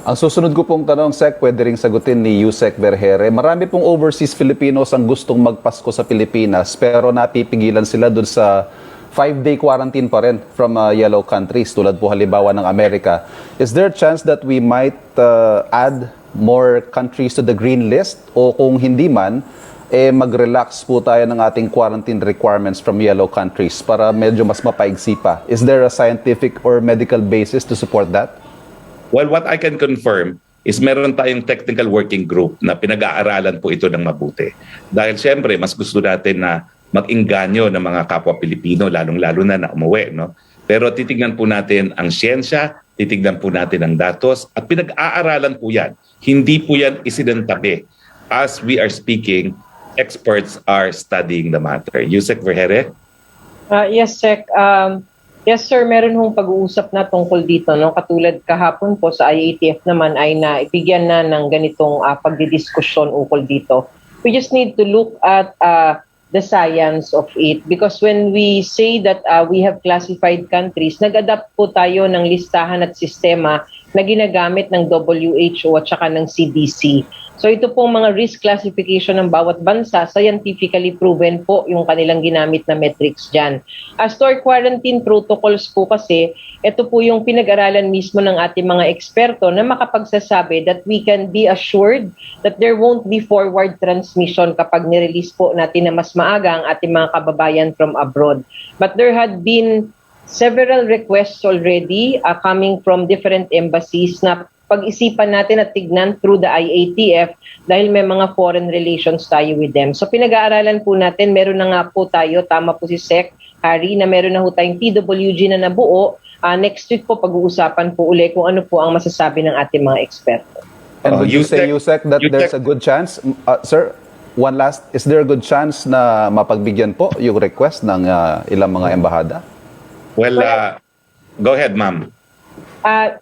Ang susunod ko pong tanong, Sec, pwede ring sagutin ni Yusek Vergere. Marami pong overseas Filipinos ang gustong magpasko sa Pilipinas pero napipigilan sila dun sa 5-day quarantine pa rin from yellow countries tulad po halimbawa ng Amerika. Is there a chance that we might add more countries to the green list o kung hindi man, mag-relax po tayo ng ating quarantine requirements from yellow countries para medyo mas mapaigsi pa? Is there a scientific or medical basis to support that? Well, what I can confirm is meron tayong technical working group na pinag-aaralan po ito ng mabuti. Dahil siyempre, mas gusto natin na mag-inganyo ng mga kapwa Pilipino, lalong-lalo na umuwi. No? Pero titignan po natin ang siyensya, titignan po natin ang datos, at pinag-aaralan po yan. Hindi po yan isinantabi. As we are speaking, experts are studying the matter. Yusek Vergere? Yes, Sec. Yes, sir, meron hong pag-uusap na tungkol dito. No? Katulad kahapon po sa IATF naman ay naibigyan na ng ganitong pagdidiskusyon ukol dito. We just need to look at the science of it because when we say that we have classified countries, nag-adapt po tayo ng listahan at sistema na ginagamit ng WHO at saka ng CDC. So ito pong mga risk classification ng bawat bansa, scientifically proven po yung kanilang ginamit na metrics dyan. As to our quarantine protocols po kasi, ito po yung pinag-aralan mismo ng ating mga eksperto na makapagsasabi that we can be assured that there won't be forward transmission kapag nirelease po natin na mas maaga ang ating mga kababayan from abroad. But there had been several requests already coming from different embassies na pag-isipan natin at tignan through the IATF dahil may mga foreign relations tayo with them. So pinag-aaralan po natin, meron na nga po tayo, tama po si Sec Harry, na meron na po tayong PWG na nabuo. Next week po pag-uusapan po uli kung ano po ang masasabi ng ating mga eksperto. And would you say, Yusek, that there's a good chance, sir, one last, is there a good chance na mapagbigyan po yung request ng ilang mga embahada? Well, go ahead, ma'am.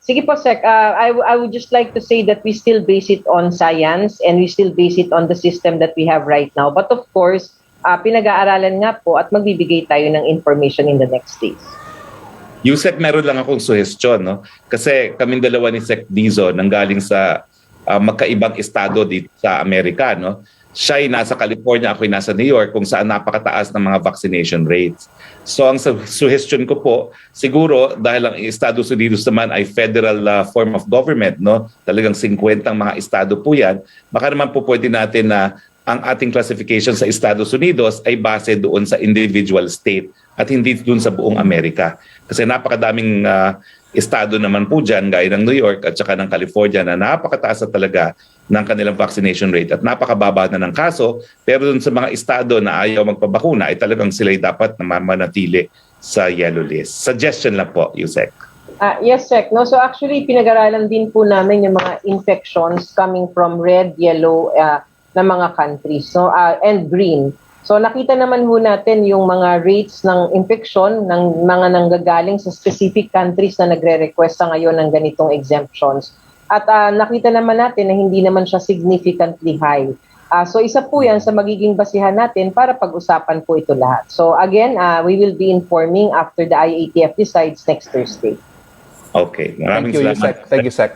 Sige po, Sec. I would just like to say that we still base it on science and we still base it on the system that we have right now. But of course, pinag-aaralan nga po at magbibigay tayo ng information in the next days. Yusek, meron lang akong suhestyon. No? Kasi kaming dalawa ni Sec Dizo nanggaling sa magkaibang estado dito sa Amerika. No? Siya ay nasa California, ako ay nasa New York, kung saan napakataas ng mga vaccination rates. So ang suggestion ko po, siguro dahil ang Estados Unidos naman ay federal form of government, no? Talagang 50 mga estado po yan, baka naman po pwede natin na ang ating classification sa Estados Unidos ay base doon sa individual state at hindi doon sa buong Amerika. Kasi napakadaming estado naman po dyan, gaya ng New York at saka ng California na napakataas na talaga ng kanilang vaccination rate at napakababa na ng kaso, pero dun sa mga estado na ayaw magpabakuna ay talagang sila'y dapat na manatili sa yellow list. Suggestion lang po, Yusek. Yes, Sec. No, so actually, pinag-aralan din po namin yung mga infections coming from red, yellow na mga countries, no, and green. So nakita naman po natin yung mga rates ng infection ng mga nanggagaling sa specific countries na nagre-request sa ngayon ng ganitong exemptions. At nakita naman natin na hindi naman siya significantly high. So isa po yan sa magiging basihan natin para pag-usapan po ito lahat. So again, we will be informing after the IATF decides next Thursday. Okay. Maraming Thank you, salamat. Yusek. Thank you, Sec.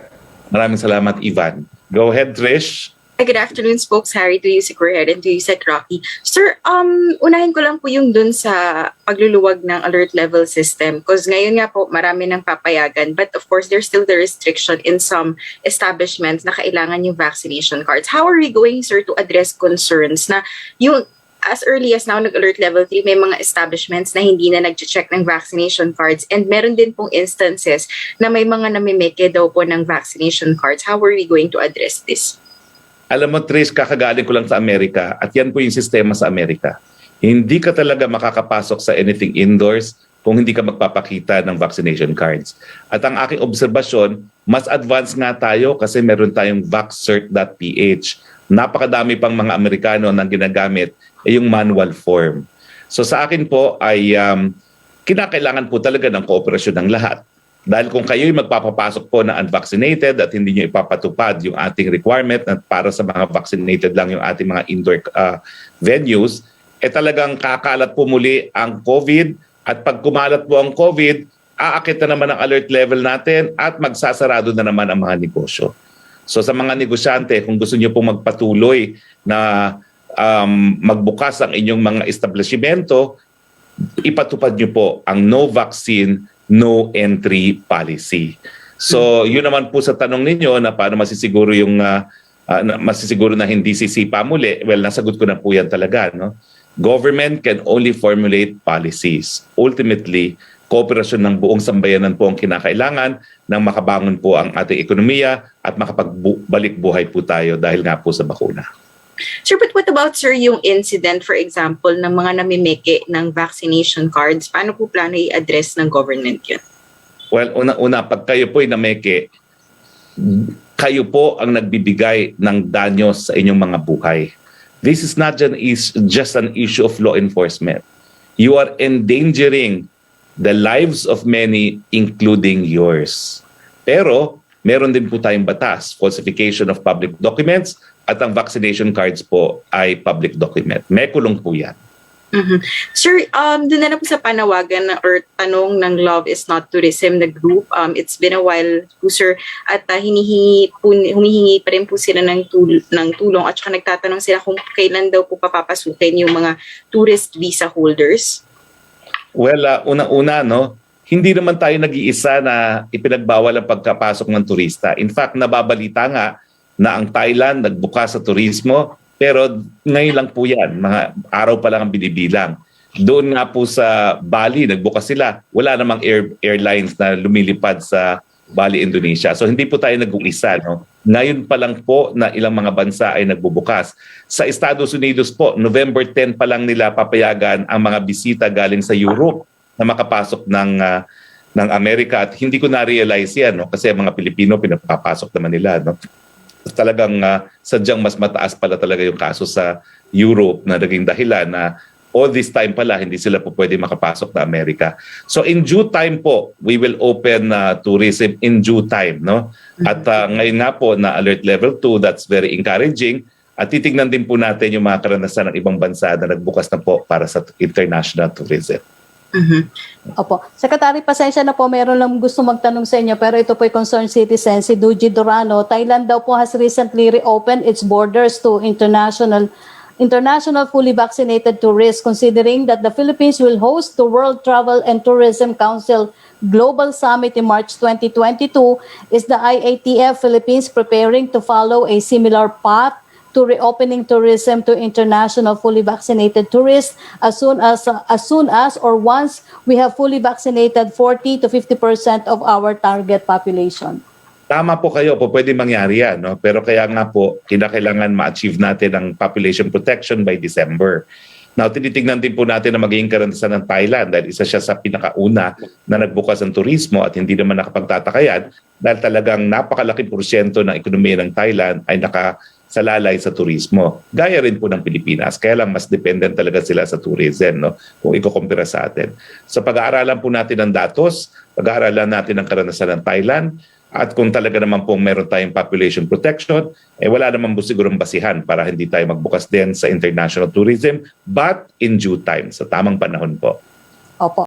Maraming salamat, Ivan. Go ahead, Trish. Good afternoon, Spokes Harry, to Yusek Vergere and to Yusek Rocky. Sir, unahin ko lang po yung dun sa pagluluwag ng alert level system because ngayon nga po marami nang papayagan but of course there's still the restriction in some establishments na kailangan yung vaccination cards. How are we going, sir, to address concerns na yung as early as now, nag-alert level 3, may mga establishments na hindi na nag-check ng vaccination cards and meron din pong instances na may mga namimeke daw po ng vaccination cards. How are we going to address this? Alam mo, Trish, kakagaling ko lang sa Amerika at yan po yung sistema sa Amerika. Hindi ka talaga makakapasok sa anything indoors kung hindi ka magpapakita ng vaccination cards. At ang aking obserbasyon, mas advanced nga tayo kasi meron tayong vaccert.ph. Napakadami pang mga Amerikano nang ginagamit ay yung manual form. So sa akin po ay kinakailangan po talaga ng kooperasyon ng lahat. Dahil kung kayo'y magpapapasok po na unvaccinated at hindi nyo ipapatupad yung ating requirement na para sa mga vaccinated lang yung ating mga indoor venues, talagang kakalat po muli ang COVID at pag kumalat po ang COVID, aakit na naman ang alert level natin at magsasarado na naman ang mga negosyo. So sa mga negosyante, kung gusto niyo pong magpatuloy na magbukas ang inyong mga establishmento, ipatupad niyo po ang no vaccine, no entry policy. So yun naman po sa tanong ninyo na paano masisiguro yung masisiguro na hindi sisipa muli. Well, nasagot ko na po yan talaga. No? Government can only formulate policies. Ultimately, kooperasyon ng buong sambayanan po ang kinakailangan nang makabangon po ang ating ekonomiya at makapagbalik buhay po tayo dahil nga po sa bakuna. Sir, but what about, sir, yung incident, for example, ng mga namimeke ng vaccination cards? Paano po plano i-address ng government yun? Well, una-una, pag kayo po'y nameke, kayo po ang nagbibigay ng danyo sa inyong mga buhay. This is not just an issue of law enforcement. You are endangering the lives of many, including yours. Pero, meron din po tayong batas, falsification of public documents, at ang vaccination cards po ay public document. May kulong po yan. Sir, doon na po sa panawagan or tanong ng Love is Not Tourism na group. It's been a while po, sir, at humihingi pa rin po sila ng tulong at saka nagtatanong sila kung kailan daw po papapasukin yung mga tourist visa holders. Well, una-una, no, hindi naman tayo nag-iisa na ipinagbawal ang pagkapasok ng turista. In fact, nababalita nga na ang Thailand nagbukas sa turismo, pero ngayon lang po yan, mga araw pa lang ang binibilang. Doon nga po sa Bali, nagbukas sila. Wala namang airlines na lumilipad sa Bali, Indonesia. So hindi po tayo nag-uisa. No? Ngayon pa lang po na ilang mga bansa ay nagbubukas. Sa Estados Unidos po, November 10 pa lang nila papayagan ang mga bisita galing sa Europe na makapasok ng Amerika. At hindi ko na-realize yan, no? Kasi mga Pilipino pinapapasok naman nila. No? Talagang sadyang mas mataas pala talaga yung kaso sa Europe na naging dahilan na all this time pala hindi sila po pwede makapasok na Amerika. So in due time po, we will open tourism in due time. No? At ngayon nga po na alert level 2, that's very encouraging. At titignan din po natin yung mga karanasan ng ibang bansa na nagbukas na po para sa international tourism. Opo. Secretary, pasensya na po, meron lang gusto magtanong sa inyo, pero ito po ay concerned citizen, si Duji Durano. Thailand daw po has recently reopened its borders to international fully vaccinated tourists, considering that the Philippines will host the World Travel and Tourism Council Global Summit in March 2022. Is the Iatf Philippines preparing to follow a similar path to reopening tourism to international fully vaccinated tourists as soon as or once we have fully vaccinated 40 to 50% of our target population? Tama po kayo po, pwede mangyari yan. No? Pero kaya nga po, kinakailangan ma-achieve natin ang population protection by December. Now, tinitignan din po natin na magiging karanasan ng Thailand dahil isa siya sa pinakauna na nagbukas ng turismo at hindi naman nakapagtatakayan dahil talagang napakalaking porsyento ng ekonomiya ng Thailand ay nakasalalay sa turismo. Gaya rin po ng Pilipinas, kaya lang mas dependent talaga sila sa tourism, no? Kung ikukumpira sa atin. So pag-aaralan po natin ang datos, pag-aaralan natin ang karanasan ng Thailand, at kung talaga naman pong meron tayong population protection, wala naman po sigurong basihan para hindi tayo magbukas din sa international tourism, but in due time, sa tamang panahon po. Opo.